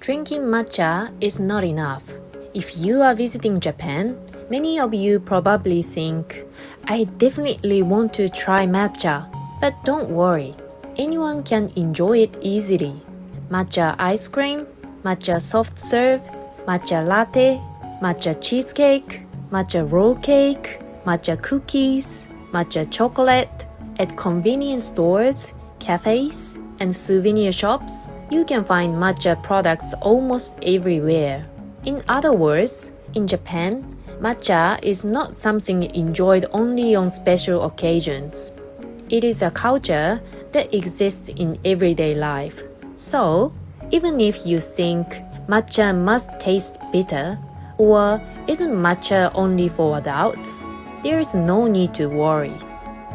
Drinking matcha is not enough. If you are visiting Japan, many of you probably think, I definitely want to try matcha. But don't worry, anyone can enjoy it easily. Matcha ice cream, matcha soft serve, matcha latte, matcha cheesecake, matcha roll cake, matcha cookies, matcha chocolate. At convenience stores, cafes, and souvenir shops, you can find matcha products almost everywhere. In other words, in Japan, matcha is not something enjoyed only on special occasions. It is a culture that exists in everyday life. So, even if you think matcha must taste bitter, or isn't matcha only for adults, there is no need to worry.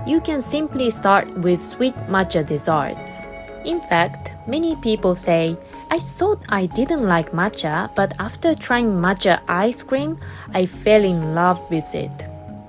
You can simply start with sweet matcha desserts. In fact, many people say, I thought I didn't like matcha, but after trying matcha ice cream, I fell in love with it.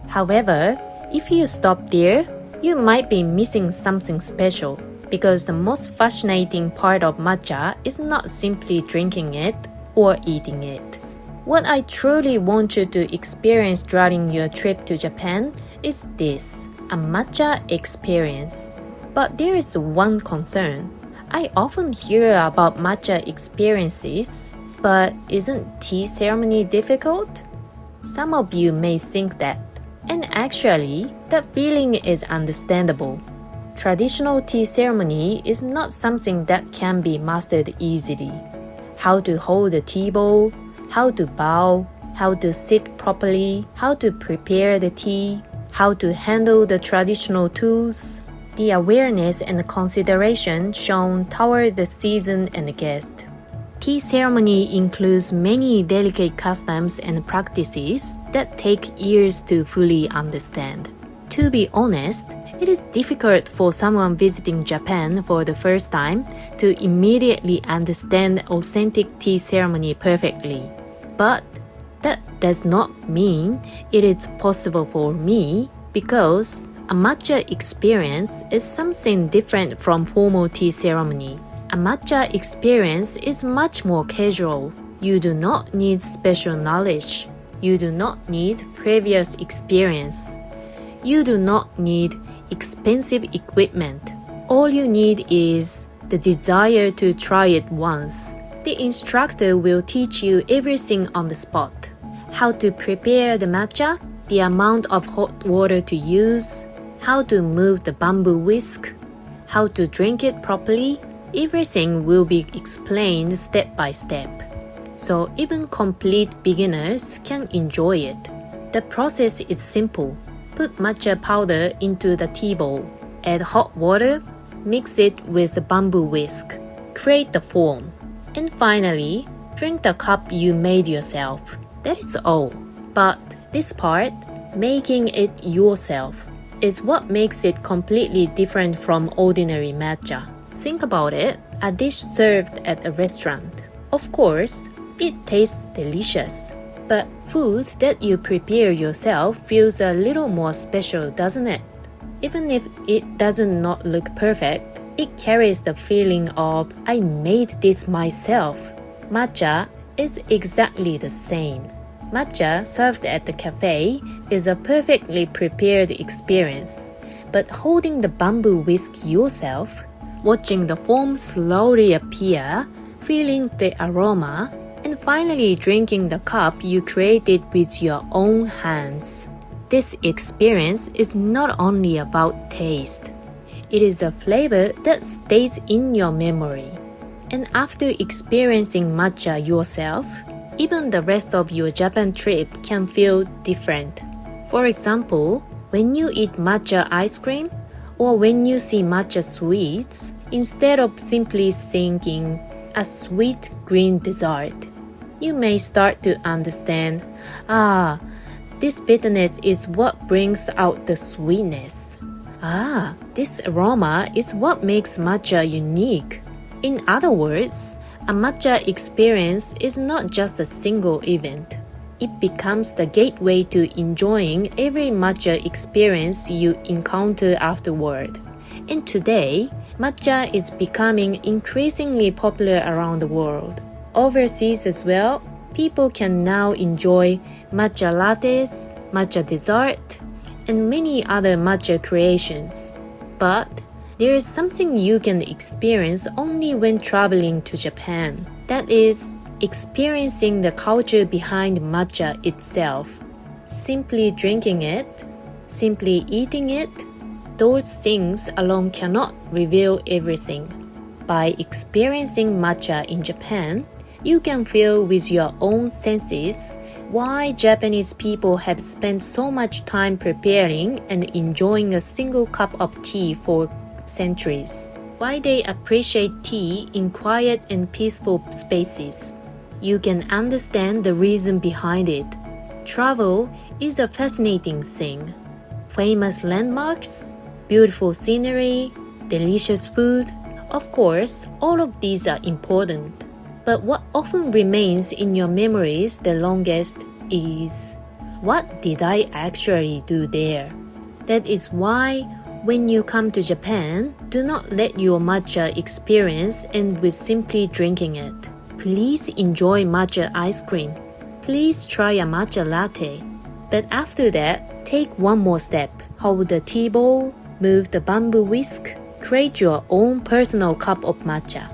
However, if you stop there, you might be missing something special, because the most fascinating part of matcha is not simply drinking it or eating it. What I truly want you to experience during your trip to Japan is this, a matcha experience. But there is one concern. I often hear about matcha experiences, but isn't tea ceremony difficult? Some of you may think that, and actually, that feeling is understandable. Traditional tea ceremony is not something that can be mastered easily. How to hold a tea bowl, how to bow, how to sit properly, how to prepare the tea, how to handle the traditional tools. The awareness and consideration shown toward the season and the guest. Tea ceremony includes many delicate customs and practices that take years to fully understand. To be honest, it is difficult for someone visiting Japan for the first time to immediately understand authentic tea ceremony perfectly. But that does not mean it is possible for me, because a matcha experience is something different from formal tea ceremony. A matcha experience is much more casual. You do not need special knowledge. You do not need previous experience. You do not need expensive equipment. All you need is the desire to try it once. The instructor will teach you everything on the spot. How to prepare the matcha, the amount of hot water to use, how to move the bamboo whisk, how to drink it properly. Everything will be explained step by step. So even complete beginners can enjoy it. The process is simple. Put matcha powder into the tea bowl. Add hot water. Mix it with the bamboo whisk. Create the foam. And finally, drink the cup you made yourself. That is all. But this part, making it yourself, is what makes it completely different from ordinary matcha. Think about it, a dish served at a restaurant. Of course, it tastes delicious. But food that you prepare yourself feels a little more special, doesn't it? Even if it does not look perfect, it carries the feeling of, I made this myself. Matcha is exactly the same. Matcha served at the cafe is a perfectly prepared experience. But holding the bamboo whisk yourself, watching the foam slowly appear, feeling the aroma, and finally drinking the cup you created with your own hands. This experience is not only about taste. It is a flavor that stays in your memory. And after experiencing matcha yourself, even the rest of your Japan trip can feel different. For example, when you eat matcha ice cream, or when you see matcha sweets, instead of simply thinking a sweet green dessert, you may start to understand, this bitterness is what brings out the sweetness. This aroma is what makes matcha unique. In other words, a matcha experience is not just a single event. It becomes the gateway to enjoying every matcha experience you encounter afterward. And today, matcha is becoming increasingly popular around the world. overseas as well, people can now enjoy matcha lattes, matcha dessert, and many other matcha creations. But there is something you can experience only when traveling to Japan. That is, experiencing the culture behind matcha itself. Simply drinking it, simply eating it, those things alone cannot reveal everything. By experiencing matcha in Japan, you can feel with your own senses why Japanese people have spent so much time preparing and enjoying a single cup of tea for centuries. Why they appreciate tea in quiet and peaceful spaces. You can understand the reason behind it. Travel is a fascinating thing. Famous landmarks, beautiful scenery, delicious food. Of course, all of these are important. But what often remains in your memories the longest is, what did I actually do there? That is why when you come to Japan, do not let your matcha experience end with simply drinking it. Please enjoy matcha ice cream. Please try a matcha latte. But after that, take one more step. Hold the tea bowl, move the bamboo whisk, create your own personal cup of matcha.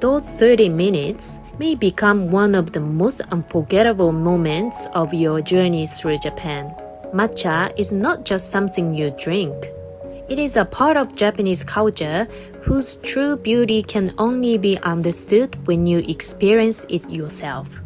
Those 30 minutes may become one of the most unforgettable moments of your journey through Japan. Matcha is not just something you drink. It is a part of Japanese culture whose true beauty can only be understood when you experience it yourself.